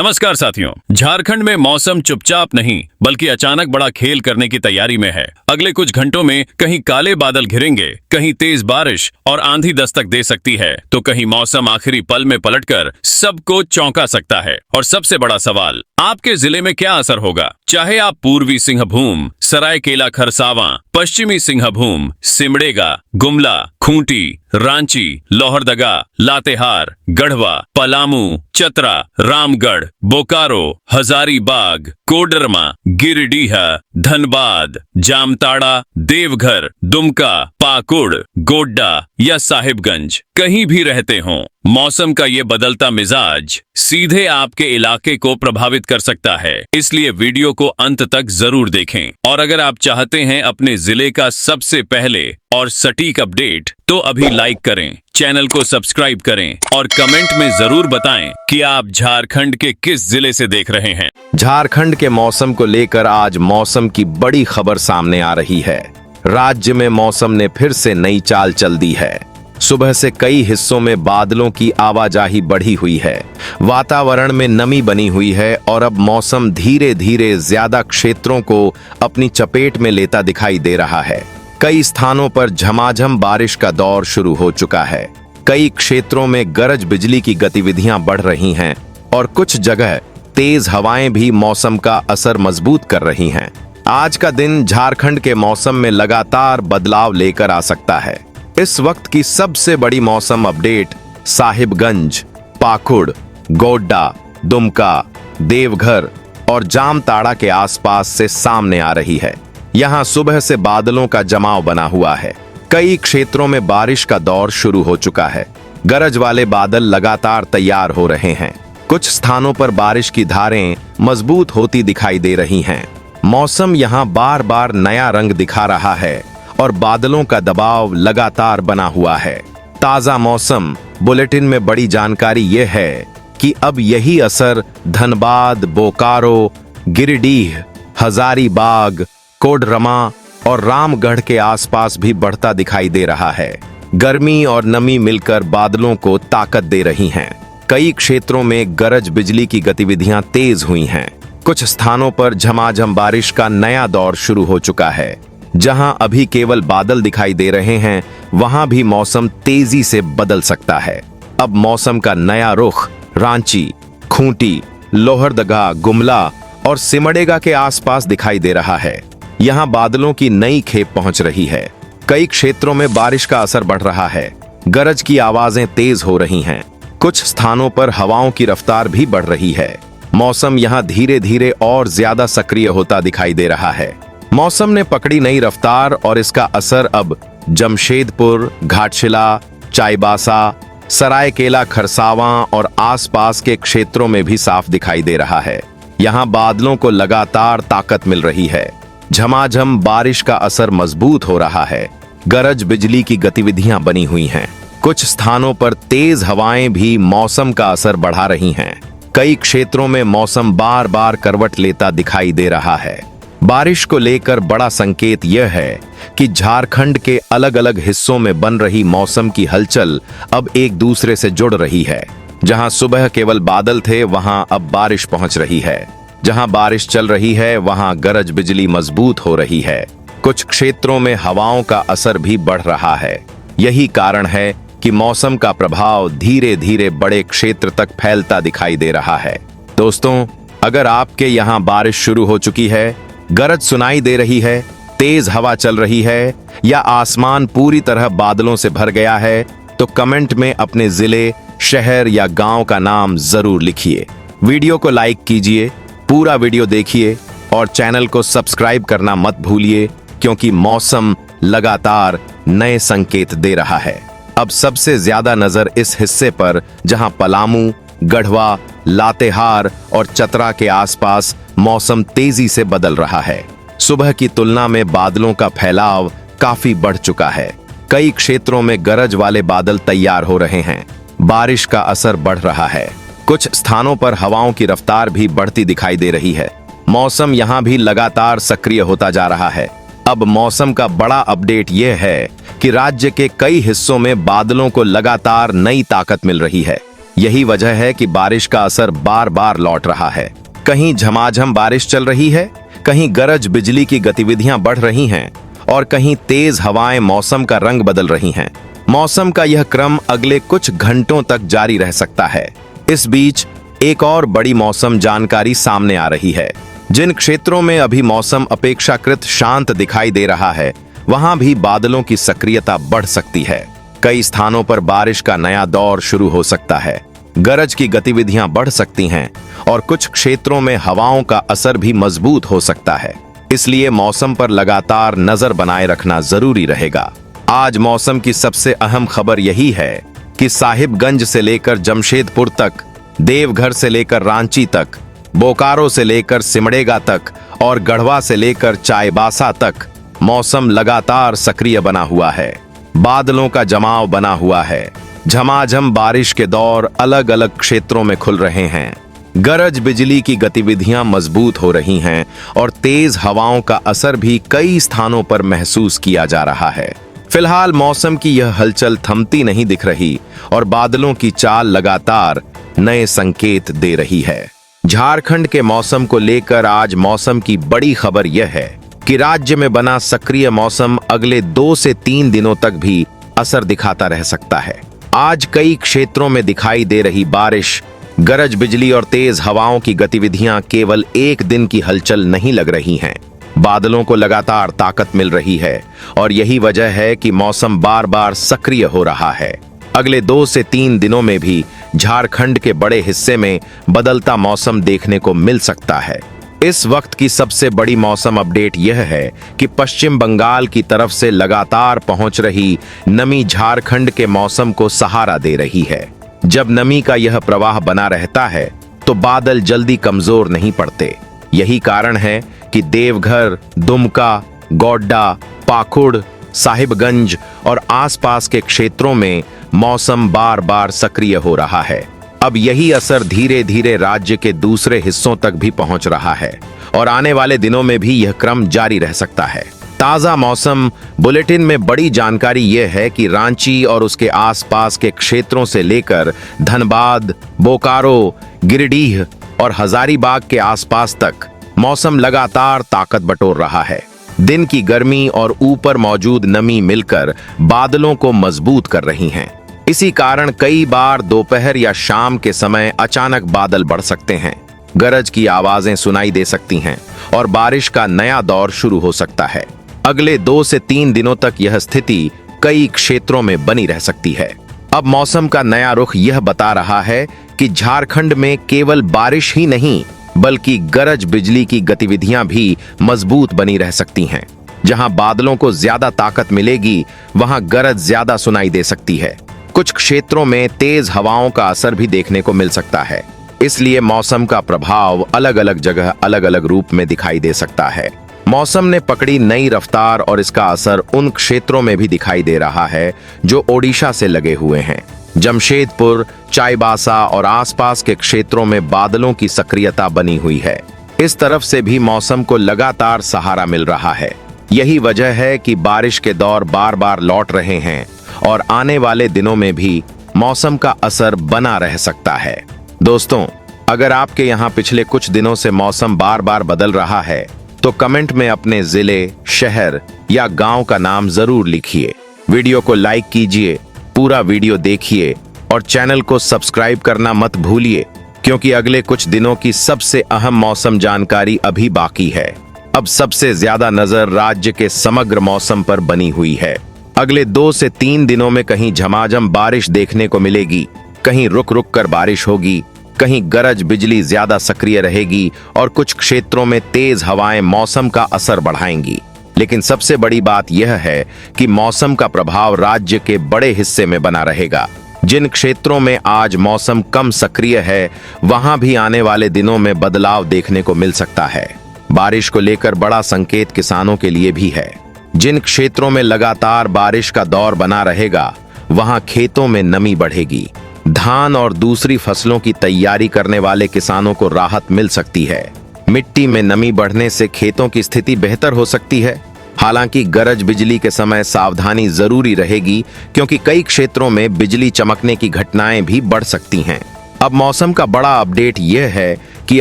नमस्कार साथियों। झारखंड में मौसम चुपचाप नहीं बल्कि अचानक बड़ा खेल करने की तैयारी में है। अगले कुछ घंटों में कहीं काले बादल घिरेंगे, कहीं तेज बारिश और आंधी दस्तक दे सकती है, तो कहीं मौसम आखिरी पल में पलटकर सबको चौंका सकता है। और सबसे बड़ा सवाल, आपके जिले में क्या असर होगा? चाहे आप पूर्वी सिंहभूम, सरायकेला खरसावां, पश्चिमी सिंहभूम, सिमडेगा, गुमला, खूंटी, रांची, लोहरदगा, लातेहार, गढ़वा, पलामू, चतरा, रामगढ़, बोकारो, हजारीबाग, कोडरमा, गिरिडीह, धनबाद, जामताड़ा, देवघर, दुमका, पाकुड़, गोड्डा या साहिबगंज कहीं भी रहते हों, मौसम का ये बदलता मिजाज सीधे आपके इलाके को प्रभावित कर सकता है। इसलिए वीडियो को अंत तक जरूर देखें। और अगर आप चाहते हैं अपने जिले का सबसे पहले और सटीक अपडेट, तो अभी लाइक करें, चैनल को सब्सक्राइब करें और कमेंट में जरूर बताएं कि आप झारखंड के किस जिले से देख रहे हैं। झारखंड के मौसम को लेकर आज मौसम की बड़ी खबर सामने आ रही है। राज्य में मौसम ने फिर से नई चाल चल दी है। सुबह से कई हिस्सों में बादलों की आवाजाही बढ़ी हुई है, वातावरण में नमी बनी हुई है और अब मौसम धीरे धीरे ज्यादा क्षेत्रों को अपनी चपेट में लेता दिखाई दे रहा है। कई स्थानों पर झमाझम बारिश का दौर शुरू हो चुका है। कई क्षेत्रों में गरज बिजली की गतिविधियां बढ़ रही हैं और कुछ जगह तेज हवाएं भी मौसम का असर मजबूत कर रही हैं। आज का दिन झारखंड के मौसम में लगातार बदलाव लेकर आ सकता है। इस वक्त की सबसे बड़ी मौसम अपडेट साहिबगंज, पाकुड़, गोड्डा, दुमका, देवघर और जामताड़ा के आसपास से सामने आ रही है। यहां सुबह से बादलों का जमाव बना हुआ है। कई क्षेत्रों में बारिश का दौर शुरू हो चुका है। गरज वाले बादल लगातार तैयार हो रहे हैं। कुछ स्थानों पर बारिश की धारें मजबूत होती दिखाई दे रही हैं। मौसम यहां बार बार नया रंग दिखा रहा है और बादलों का दबाव लगातार बना हुआ है। ताजा मौसम बुलेटिन में बड़ी जानकारी यह है कि अब यही असर धनबाद, बोकारो, गिरिडीह, हजारीबाग, कोडरमा और रामगढ़ के आसपास भी बढ़ता दिखाई दे रहा है। गर्मी और नमी मिलकर बादलों को ताकत दे रही हैं। कई क्षेत्रों में गरज बिजली की गतिविधियां तेज हुई हैं। कुछ स्थानों पर झमाझम बारिश का नया दौर शुरू हो चुका है। जहां अभी केवल बादल दिखाई दे रहे हैं, वहां भी मौसम तेजी से बदल सकता है। अब मौसम का नया रुख रांची, खूंटी, लोहरदगा, गुमला और सिमडेगा के आसपास दिखाई दे रहा है। यहां बादलों की नई खेप पहुंच रही है। कई क्षेत्रों में बारिश का असर बढ़ रहा है। गरज की आवाजें तेज हो रही हैं। कुछ स्थानों पर हवाओं की रफ्तार भी बढ़ रही है। मौसम यहां धीरे धीरे और ज्यादा सक्रिय होता दिखाई दे रहा है। मौसम ने पकड़ी नई रफ्तार और इसका असर अब जमशेदपुर, घाटशिला, चाईबासा, सरायकेला खरसावां और आसपास के क्षेत्रों में भी साफ दिखाई दे रहा है। यहां बादलों को लगातार ताकत मिल रही है। झमाझम बारिश का असर मजबूत हो रहा है। गरज बिजली की गतिविधियां बनी हुई हैं। कुछ स्थानों पर तेज हवाएं भी मौसम का असर बढ़ा रही हैं। कई क्षेत्रों में मौसम बार बार करवट लेता दिखाई दे रहा है। बारिश को लेकर बड़ा संकेत यह है कि झारखंड के अलग अलग हिस्सों में बन रही मौसम की हलचल अब एक दूसरे से जुड़ रही है। जहां सुबह केवल बादल थे, वहां अब बारिश पहुंच रही है। जहां बारिश चल रही है, वहां गरज बिजली मजबूत हो रही है। कुछ क्षेत्रों में हवाओं का असर भी बढ़ रहा है। यही कारण है कि मौसम का प्रभाव धीरे धीरे बड़े क्षेत्र तक फैलता दिखाई दे रहा है। दोस्तों, अगर आपके यहां बारिश शुरू हो चुकी है, गरज सुनाई दे रही है, तेज हवा चल रही है या आसमान पूरी तरह बादलों से भर गया है, तो कमेंट में अपने जिले, शहर या गांव का नाम जरूर लिखिए। वीडियो को लाइक कीजिए, पूरा वीडियो देखिए और चैनल को सब्सक्राइब करना मत भूलिए, क्योंकि मौसम लगातार नए संकेत दे रहा है। अब सबसे ज्यादा नजर इस हिस्से पर जहां पलामू, गढ़वा, लातेहार और चतरा के आसपास मौसम तेजी से बदल रहा है। सुबह की तुलना में बादलों का फैलाव काफी बढ़ चुका है। कई क्षेत्रों में गरज वाले बादल तैयार हो रहे हैं। बारिश का असर बढ़ रहा है। कुछ स्थानों पर हवाओं की रफ्तार भी बढ़ती दिखाई दे रही है। मौसम यहां भी लगातार सक्रिय होता जा रहा है। अब मौसम का बड़ा अपडेट यह है कि राज्य के कई हिस्सों में बादलों को लगातार नई ताकत मिल रही है। यही वजह है कि बारिश का असर बार बार लौट रहा है। कहीं झमाझम बारिश चल रही है, कहीं गरज बिजली की गतिविधियां बढ़ रही हैं और कहीं तेज हवाएं मौसम का रंग बदल रही हैं। मौसम का यह क्रम अगले कुछ घंटों तक जारी रह सकता है। इस बीच एक और बड़ी मौसम जानकारी सामने आ रही है। जिन क्षेत्रों में अभी मौसम अपेक्षाकृत शांत दिखाई दे रहा है, वहां भी बादलों की सक्रियता बढ़ सकती है। कई स्थानों पर बारिश का नया दौर शुरू हो सकता है। गरज की गतिविधियां बढ़ सकती हैं और कुछ क्षेत्रों में हवाओं का असर भी मजबूत हो सकता है। इसलिए मौसम पर लगातार नजर बनाए रखना जरूरी रहेगा। आज मौसम की सबसे अहम खबर यही है कि साहिबगंज से लेकर जमशेदपुर तक, देवघर से लेकर रांची तक, बोकारो से लेकर सिमडेगा तक और गढ़वा से लेकर चाईबासा तक मौसम लगातार सक्रिय बना हुआ है। बादलों का जमाव बना हुआ है। झमाझम बारिश के दौर अलग अलग क्षेत्रों में खुल रहे हैं। गरज बिजली की गतिविधियां मजबूत हो रही हैं और तेज हवाओं का असर भी कई स्थानों पर महसूस किया जा रहा है। फिलहाल मौसम की यह हलचल थमती नहीं दिख रही और बादलों की चाल लगातार नए संकेत दे रही है। झारखंड के मौसम को लेकर आज मौसम की बड़ी खबर यह है कि राज्य में बना सक्रिय मौसम अगले 2 से 3 दिनों तक भी असर दिखाता रह सकता है। आज कई क्षेत्रों में दिखाई दे रही बारिश, गरज बिजली और तेज हवाओं की गतिविधियां केवल एक दिन की हलचल नहीं लग रही हैं। बादलों को लगातार ताकत मिल रही है और यही वजह है कि मौसम बार बार सक्रिय हो रहा है। अगले 2 से 3 दिनों में भी झारखंड के बड़े हिस्से में बदलता मौसम देखने को मिल सकता है। इस वक्त की सबसे बड़ी मौसम अपडेट यह है कि पश्चिम बंगाल की तरफ से लगातार पहुंच रही नमी झारखंड के मौसम को सहारा दे रही है। जब नमी का यह प्रवाह बना रहता है तो बादल जल्दी कमजोर नहीं पड़ते। यही कारण है कि देवघर, दुमका, गोड्डा, पाकुड़, साहिबगंज और आसपास के क्षेत्रों में मौसम बार बार सक्रिय हो रहा है। अब यही असर धीरे धीरे राज्य के दूसरे हिस्सों तक भी पहुंच रहा है और आने वाले दिनों में भी यह क्रम जारी रह सकता है। ताजा मौसम बुलेटिन में बड़ी जानकारी यह है कि रांची और उसके आसपास के क्षेत्रों से लेकर धनबाद, बोकारो, गिरिडीह और हजारीबाग के आसपास तक मौसम लगातार ताकत बटोर रहा है। दिन की गर्मी और ऊपर मौजूद नमी मिलकर बादलों को मजबूत कर रही हैं। इसी कारण कई बार दोपहर या शाम के समय अचानक बादल बढ़ सकते हैं, गरज की आवाजें सुनाई दे सकती हैं और बारिश का नया दौर शुरू हो सकता है। अगले 2 से 3 दिनों तक यह स्थिति कई क्षेत्रों में बनी रह सकती है। अब मौसम का नया रुख यह बता रहा है कि झारखंड में केवल बारिश ही नहीं बल्कि गरज बिजली की गतिविधियां भी मजबूत बनी रह सकती हैं। जहां बादलों को ज्यादा ताकत मिलेगी, वहां गरज ज्यादा सुनाई दे सकती है। कुछ क्षेत्रों में तेज हवाओं का असर भी देखने को मिल सकता है। इसलिए मौसम का प्रभाव अलग अलग जगह अलग अलग रूप में दिखाई दे सकता है। मौसम ने पकड़ी नई रफ्तार और इसका असर उन क्षेत्रों में भी दिखाई दे रहा है जो ओडिशा से लगे हुए हैं। जमशेदपुर, चाईबासा और आसपास के क्षेत्रों में बादलों की सक्रियता बनी हुई है। इस तरफ से भी मौसम को लगातार सहारा मिल रहा है। यही वजह है कि बारिश के दौर बार बार लौट रहे हैं और आने वाले दिनों में भी मौसम का असर बना रह सकता है। दोस्तों, अगर आपके यहाँ पिछले कुछ दिनों से मौसम बार बार बदल रहा है तो कमेंट में अपने जिले, शहर या गांव का नाम जरूर लिखिए। वीडियो को लाइक कीजिए, पूरा वीडियो देखिए और चैनल को सब्सक्राइब करना मत भूलिए, क्योंकि अगले कुछ दिनों की सबसे अहम मौसम जानकारी अभी बाकी है। अब सबसे ज्यादा नजर राज्य के समग्र मौसम पर बनी हुई है। अगले 2 से 3 दिनों में कहीं झमाझम बारिश देखने को मिलेगी, कहीं रुक रुक कर बारिश होगी, कहीं गरज बिजली ज्यादा सक्रिय रहेगी और कुछ क्षेत्रों में तेज हवाएं मौसम का असर बढ़ाएंगी। लेकिन सबसे बड़ी बात यह है कि मौसम का प्रभाव राज्य के बड़े हिस्से में बना रहेगा। जिन क्षेत्रों में आज मौसम कम सक्रिय है, वहां भी आने वाले दिनों में बदलाव देखने को मिल सकता है। बारिश को लेकर बड़ा संकेत किसानों के लिए भी है। जिन क्षेत्रों में लगातार बारिश का दौर बना रहेगा, वहां खेतों में नमी बढ़ेगी। धान और दूसरी फसलों की तैयारी करने वाले किसानों को राहत मिल सकती है। मिट्टी में नमी बढ़ने से खेतों की स्थिति बेहतर हो सकती है। हालांकि गरज बिजली के समय सावधानी जरूरी रहेगी, क्योंकि कई क्षेत्रों में बिजली चमकने की घटनाएं भी बढ़ सकती हैं। अब मौसम का बड़ा अपडेट यह है कि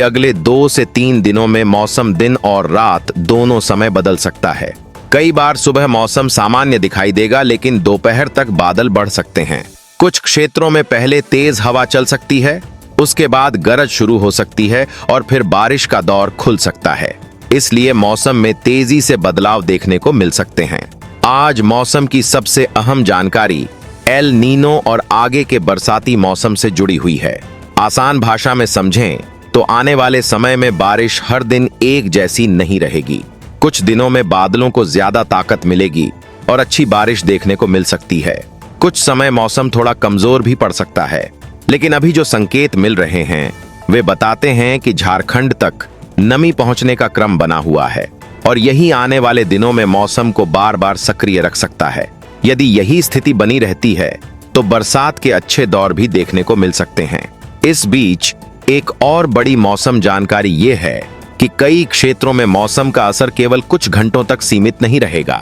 अगले 2 से 3 दिनों में मौसम दिन और रात दोनों समय बदल सकता है। कई बार सुबह मौसम सामान्य दिखाई देगा, लेकिन दोपहर तक बादल बढ़ सकते हैं। कुछ क्षेत्रों में पहले तेज हवा चल सकती है, उसके बाद गरज शुरू हो सकती है और फिर बारिश का दौर खुल सकता है। इसलिए मौसम में तेजी से बदलाव देखने को मिल सकते हैं। आज मौसम की सबसे अहम जानकारी एल नीनो और आगे के बरसाती मौसम से जुड़ी हुई है। आसान भाषा में समझें तो आने वाले समय में बारिश हर दिन एक जैसी नहीं रहेगी। कुछ दिनों में बादलों को ज्यादा ताकत मिलेगी और अच्छी बारिश देखने को मिल सकती है। कुछ समय मौसम थोड़ा कमजोर भी पड़ सकता है, लेकिन अभी जो संकेत मिल रहे हैं वे बताते हैं कि झारखंड तक नमी पहुंचने का क्रम बना हुआ है और यही आने वाले दिनों में मौसम को बार बार सक्रिय रख सकता है। यदि यही स्थिति बनी रहती है तो बरसात के अच्छे दौर भी देखने को मिल सकते हैं। इस बीच एक और बड़ी मौसम जानकारी ये है कि कई क्षेत्रों में मौसम का असर केवल कुछ घंटों तक सीमित नहीं रहेगा।